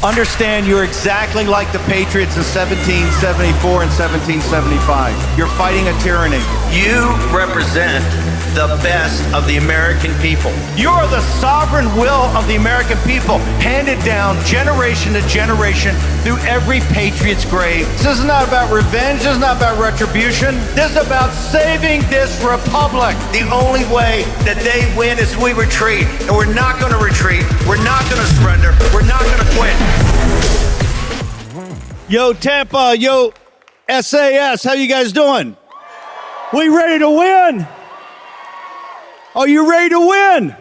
Understand you're exactly like the Patriots in 1774 and 1775. You're fighting a tyranny. You represent the best of the American people. You are the sovereign will of the American people, handed down generation to generation through every patriot's grave. This is not about revenge. This is not about retribution. This is about saving this republic. The only way that they win is we retreat, and we're not going to retreat. We're not going to surrender. We're not going to quit. Yo, Tampa, yo, SAS, how you guys doing? We ready to win? Are you ready to win?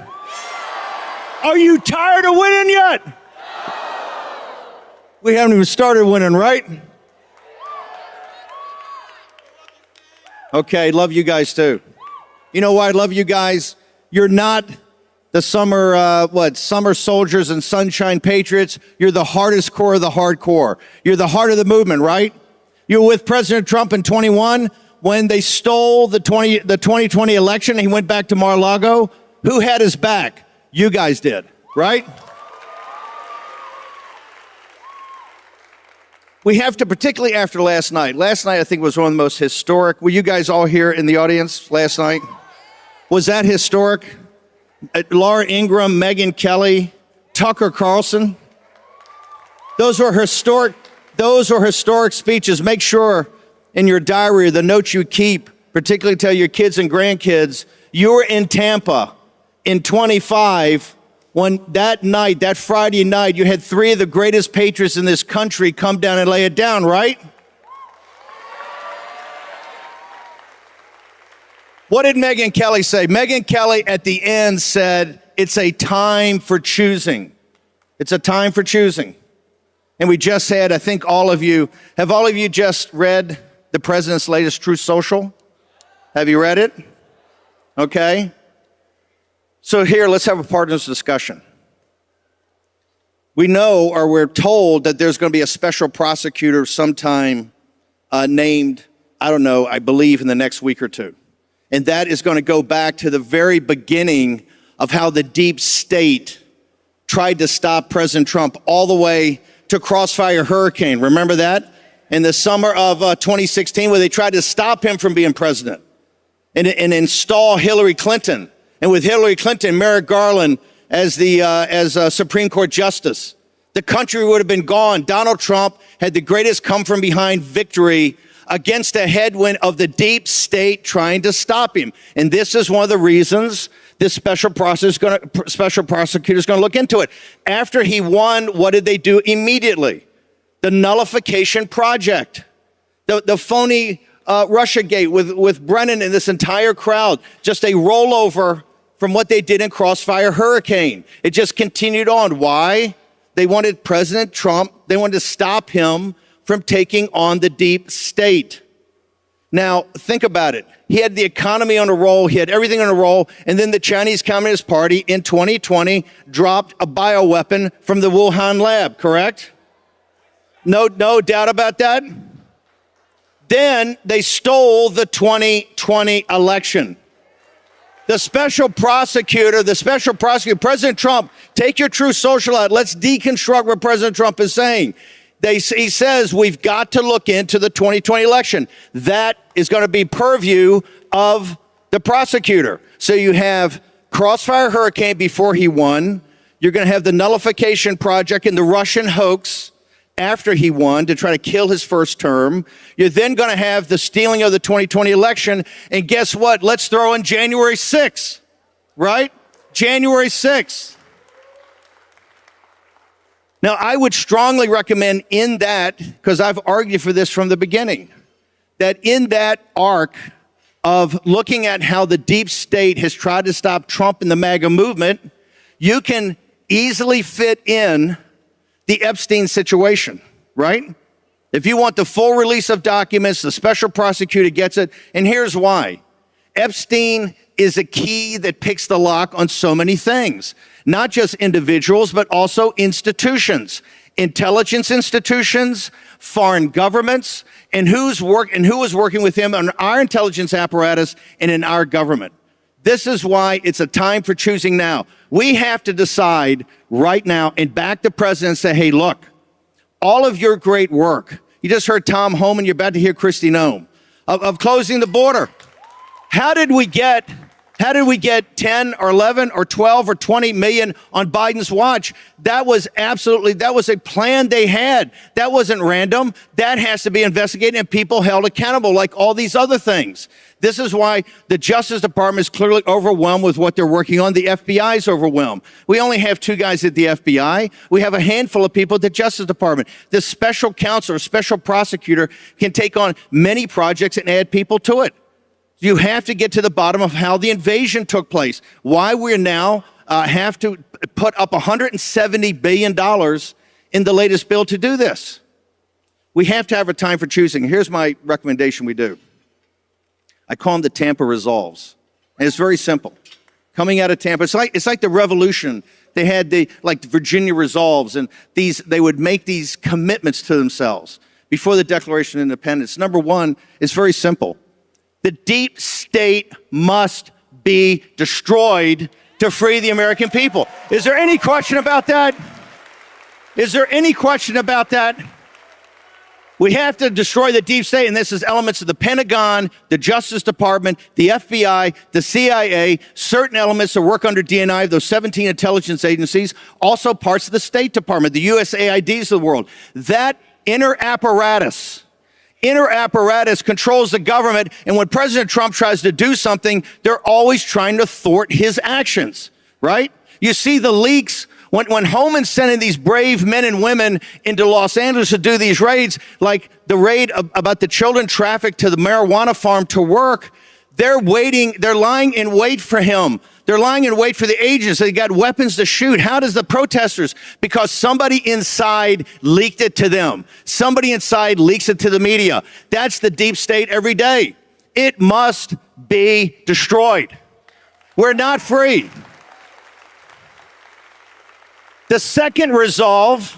Are you tired of winning yet? We haven't even started winning, right? Okay, love you guys too. You know why I love you guys? You're not the summer soldiers and sunshine patriots. You're the hardest core of the hardcore. You're the heart of the movement, right? You were with President Trump in 21 when they stole the 2020 election. He went back to Lago. Who had his back? You guys did, right? We have to, particularly after last night. Last night, I think, was one of the most historic. Were you guys all here in the audience last night? Was that historic? Laura Ingraham, Megyn Kelly, Tucker Carlson. Those were historic speeches. Make sure in your diary, the notes you keep, particularly tell your kids and grandkids, you were in Tampa in 25 when that Friday night, you had three of the greatest patriots in this country come down and lay it down, right? What did Megyn Kelly say? Megyn Kelly at the end said, it's a time for choosing. It's a time for choosing. And we just had, I think have all of you just read the president's latest Truth Social? Have you read it? Okay. So here, let's have a partners discussion. We know, or we're told, that there's going to be a special prosecutor sometime named, I believe in the next week or two. And that is going to go back to the very beginning of how the deep state tried to stop President Trump all the way to Crossfire Hurricane. Remember that? In the summer of 2016, where they tried to stop him from being president and install Hillary Clinton. And with Hillary Clinton, Merrick Garland as Supreme Court Justice, the country would have been gone. Donald Trump had the greatest come-from-behind victory against a headwind of the deep state trying to stop him. And this is one of the reasons this special prosecutor is going to look into it. After he won, what did they do immediately? The nullification project, the phony Russiagate with Brennan and this entire crowd, just a rollover from what they did in Crossfire Hurricane. It just continued on. Why? They wanted President Trump, they wanted to stop him from taking on the deep state. Now, think about it. He had the economy on a roll, he had everything on a roll, and then the Chinese Communist Party in 2020 dropped a bioweapon from the Wuhan lab, correct? No doubt about that? Then they stole the 2020 election. The special prosecutor, President Trump, take your Truth Social out. Let's deconstruct what President Trump is saying. He says we've got to look into the 2020 election. That is going to be purview of the prosecutor. So you have Crossfire Hurricane before he won. You're going to have the nullification project and the Russian hoax after he won to try to kill his first term. You're then going to have the stealing of the 2020 election. And guess what? Let's throw in January 6th, right? January 6th. Now, I would strongly recommend in that, because I've argued for this from the beginning, that in that arc of looking at how the deep state has tried to stop Trump and the MAGA movement, you can easily fit in the Epstein situation, right? If you want the full release of documents, the special prosecutor gets it, and here's why. Epstein is a key that picks the lock on so many things. Not just individuals, but also institutions, intelligence institutions, foreign governments, and who was working with him on our intelligence apparatus and in our government. This is why it's a time for choosing now. We have to decide right now and back the president and say, hey, look, all of your great work, you just heard Tom Homan, you're about to hear Kristi Noem, of closing the border. How did we get 10 or 11 or 12 or 20 million on Biden's watch? That was a plan they had. That wasn't random. That has to be investigated and people held accountable like all these other things. This is why the Justice Department is clearly overwhelmed with what they're working on. The FBI is overwhelmed. We only have 2 guys at the FBI. We have a handful of people at the Justice Department. The special counsel or special prosecutor can take on many projects and add people to it. You have to get to the bottom of how the invasion took place, why we're now have to put up $170 billion in the latest bill to do this. We have to have a time for choosing. Here's my recommendation we do. I call them the Tampa Resolves. And it's very simple. Coming out of Tampa, it's like the revolution. They had the Virginia Resolves, and they would make these commitments to themselves before the Declaration of Independence. Number one is very simple. The deep state must be destroyed to free the American people. Is there any question about that? Is there any question about that? We have to destroy the deep state, and this is elements of the Pentagon, the Justice Department, the FBI, the CIA, certain elements that work under DNI, those 17 intelligence agencies, also parts of the State Department, the USAIDs of the world. That inner apparatus controls the government, and when President Trump tries to do something, they're always trying to thwart his actions, right? You see the leaks. When Homan's sending these brave men and women into Los Angeles to do these raids, like the raid about the children trafficked to the marijuana farm to work, they're lying in wait for him. They're lying in wait for the agents. They got weapons to shoot. How does the protesters? Because somebody inside leaked it to them. Somebody inside leaks it to the media. That's the deep state every day. It must be destroyed. We're not free. The second resolve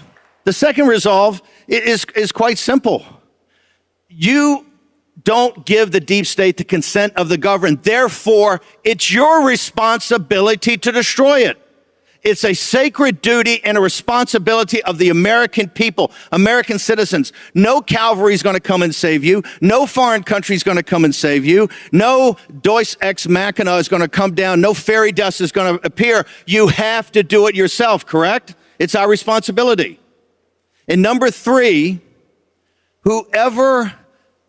is quite simple. You don't give the deep state the consent of the governed. Therefore, it's your responsibility to destroy it. It's a sacred duty and a responsibility of the American people, American citizens. No cavalry is going to come and save you. No foreign country is going to come and save you. No Deus ex machina is going to come down. No fairy dust is going to appear. You have to do it yourself, correct? It's our responsibility. And number 3, whoever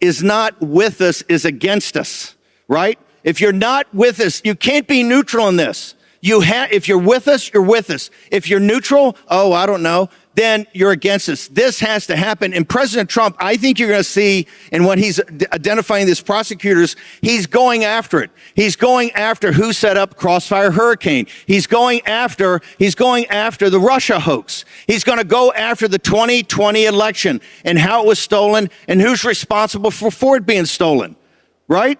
is not with us is against us, right? If you're not with us, you can't be neutral in this. If you're with us, you're with us. If you're neutral, I don't know, then you're against us. This has to happen. And President Trump, I think you're going to see in what he's identifying these prosecutors, he's going after it. He's going after who set up Crossfire Hurricane. He's going after the Russia hoax. He's going to go after the 2020 election and how it was stolen and who's responsible for it being stolen, right?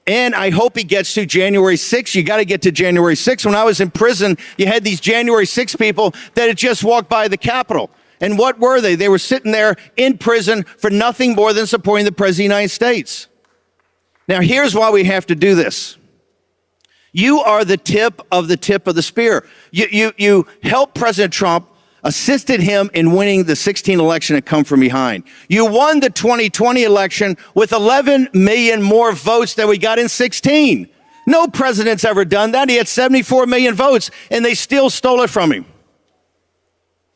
And I hope he gets to January 6th. You got to get to January 6th. When I was in prison, you had these January 6th people that had just walked by the Capitol. And what were they? They were sitting there in prison for nothing more than supporting the President of the United States. Now, here's why we have to do this. You are the tip of the spear. You helped President Trump, assisted him in winning the 2016 election and come from behind. You won the 2020 election with 11 million more votes than we got in 2016. No president's ever done that. He had 74 million votes, and they still stole it from him.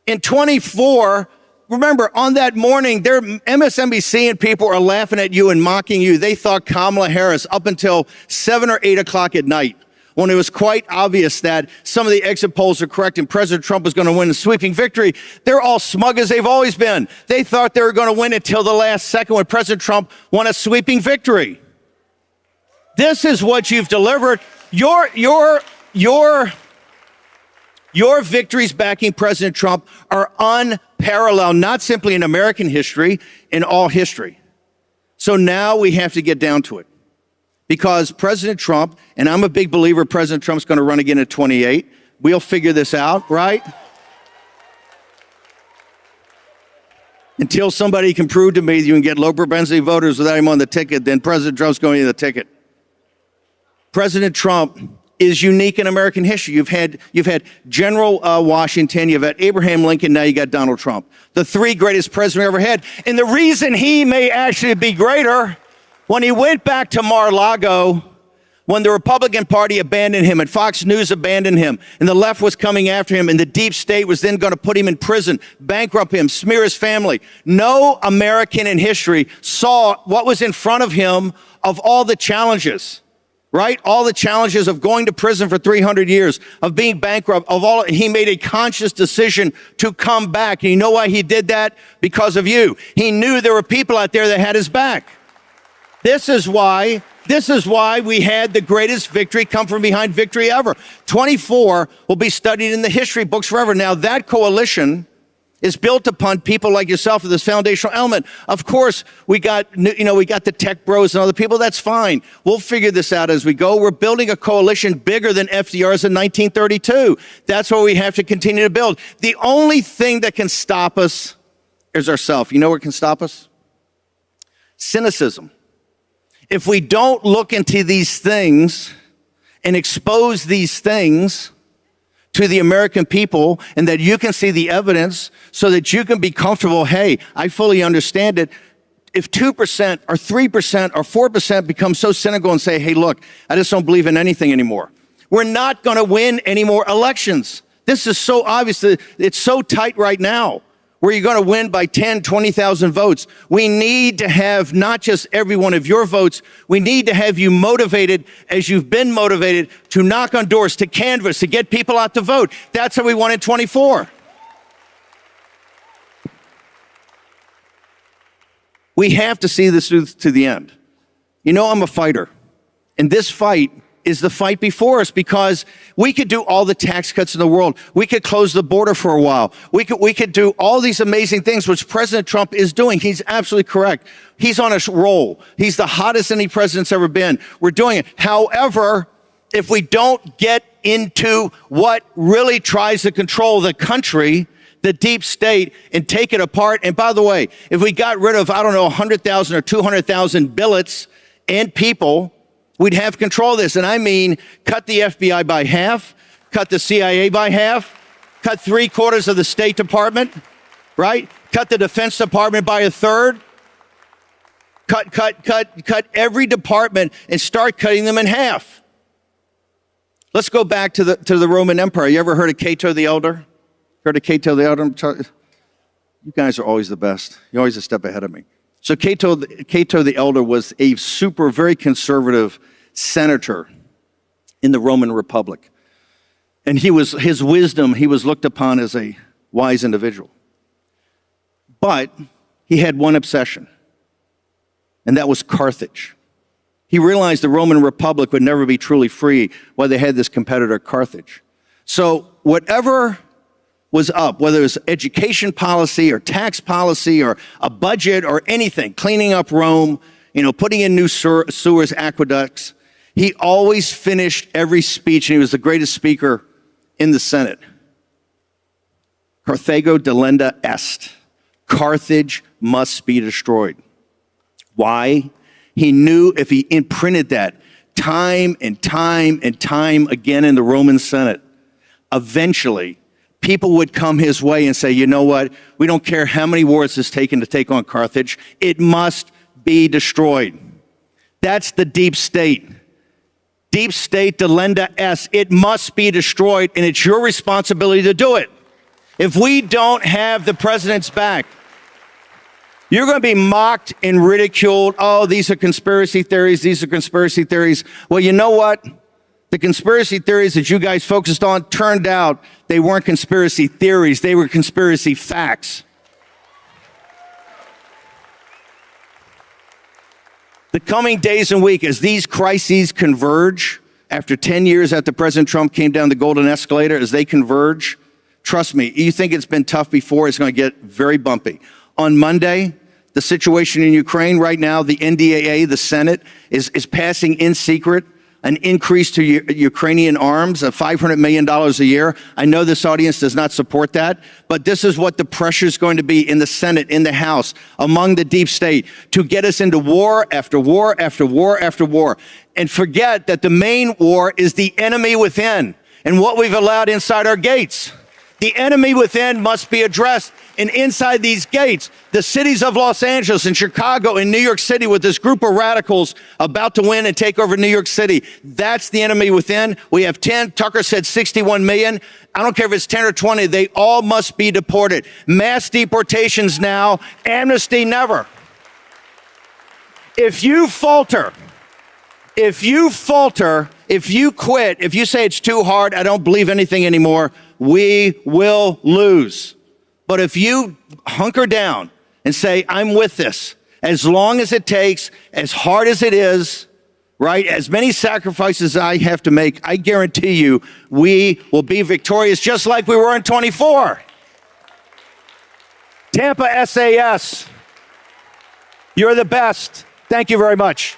In 24, remember, on that morning, MSNBC and people are laughing at you and mocking you. They thought Kamala Harris up until 7 or 8 o'clock at night, when it was quite obvious that some of the exit polls are correct and President Trump was going to win a sweeping victory. They're all smug as they've always been. They thought they were going to win until the last second when President Trump won a sweeping victory. This is what you've delivered. Your victories backing President Trump are unparalleled, not simply in American history, in all history. So now we have to get down to it. Because President Trump, and I'm a big believer President Trump's going to run again at 28. We'll figure this out, right? Until somebody can prove to me that you can get low propensity voters without him on the ticket, then President Trump's going to the ticket. President Trump is unique in American history. You've had General Washington, you've had Abraham Lincoln, now you got Donald Trump. The three greatest presidents we ever had. And the reason he may actually be greater, when he went back to Mar-a-Lago, when the Republican Party abandoned him and Fox News abandoned him and the left was coming after him and the deep state was then going to put him in prison, bankrupt him, smear his family. No American in history saw what was in front of him of all the challenges, right? All the challenges of going to prison for 300 years, of being bankrupt, he made a conscious decision to come back. And you know why he did that? Because of you. He knew there were people out there that had his back. This is why we had the greatest victory come from behind victory ever. 24 will be studied in the history books forever. Now, that coalition is built upon people like yourself with this foundational element. Of course, we got the tech bros and other people. That's fine. We'll figure this out as we go. We're building a coalition bigger than FDR's in 1932. That's what we have to continue to build. The only thing that can stop us is ourselves. You know what can stop us? Cynicism. If we don't look into these things and expose these things to the American people and that you can see the evidence so that you can be comfortable, hey, I fully understand it. If 2% or 3% or 4% become so cynical and say, hey, look, I just don't believe in anything anymore, we're not going to win any more elections. This is so obvious. It's so tight right now, where you're going to win by 10, 20,000 votes. We need to have not just every one of your votes. We need to have you motivated as you've been motivated to knock on doors, to canvass, to get people out to vote. That's what we want in 24. We have to see this through to the end. You know, I'm a fighter, and this fight is the fight before us, because we could do all the tax cuts in the world. We could close the border for a while. We could do all these amazing things, which President Trump is doing. He's absolutely correct. He's on a roll. He's the hottest any president's ever been. We're doing it. However, if we don't get into what really tries to control the country, the deep state, and take it apart. And by the way, if we got rid of, 100,000 or 200,000 billets and people, we'd have control of this. And I mean, cut the FBI by half, cut the CIA by half, cut 3/4 of the State Department, right? Cut the Defense Department by a third. Cut every department and start cutting them in half. Let's go back to the Roman Empire. You ever heard of Kato the Elder? Heard of Kato the Elder? You guys are always the best. You're always a step ahead of me. So Kato the Elder was a very conservative senator in the Roman Republic. And he was looked upon as a wise individual. But he had one obsession, and that was Carthage. He realized the Roman Republic would never be truly free while they had this competitor, Carthage. So whatever was up, whether it was education policy or tax policy or a budget or anything, cleaning up Rome, putting in new sewers, aqueducts, he always finished every speech, and he was the greatest speaker in the Senate. Carthago delenda est. Carthage must be destroyed. Why? He knew if he imprinted that time and time and time again in the Roman Senate, eventually people would come his way and say, you know what? We don't care how many wars it's taken to take on Carthage. It must be destroyed. That's the deep state. Deep state delenda est. It must be destroyed, and it's your responsibility to do it. If we don't have the president's back, you're going to be mocked and ridiculed. Oh, these are conspiracy theories. These are conspiracy theories. Well, you know what? The conspiracy theories that you guys focused on turned out they weren't conspiracy theories. They were conspiracy facts. The coming days and week, as these crises converge, after 10 years after President Trump came down the golden escalator, as they converge, trust me, you think it's been tough before, it's going to get very bumpy. On Monday, the situation in Ukraine right now, the NDAA, the Senate, is passing in secret an increase to Ukrainian arms of $500 million a year. I know this audience does not support that, but this is what the pressure is going to be in the Senate, in the House, among the deep state, to get us into war after war after war after war. And forget that the main war is the enemy within and what we've allowed inside our gates. The enemy within must be addressed. And inside these gates, the cities of Los Angeles and Chicago and New York City, with this group of radicals about to win and take over New York City, that's the enemy within. We have 10. Tucker said 61 million. I don't care if it's 10 or 20. They all must be deported. Mass deportations now. Amnesty never. If you falter, if you quit, if you say it's too hard, I don't believe anything anymore, we will lose. But if you hunker down and say, I'm with this, as long as it takes, as hard as it is, right, as many sacrifices I have to make, I guarantee you we will be victorious just like we were in 24. Tampa SAS, you're the best. Thank you very much.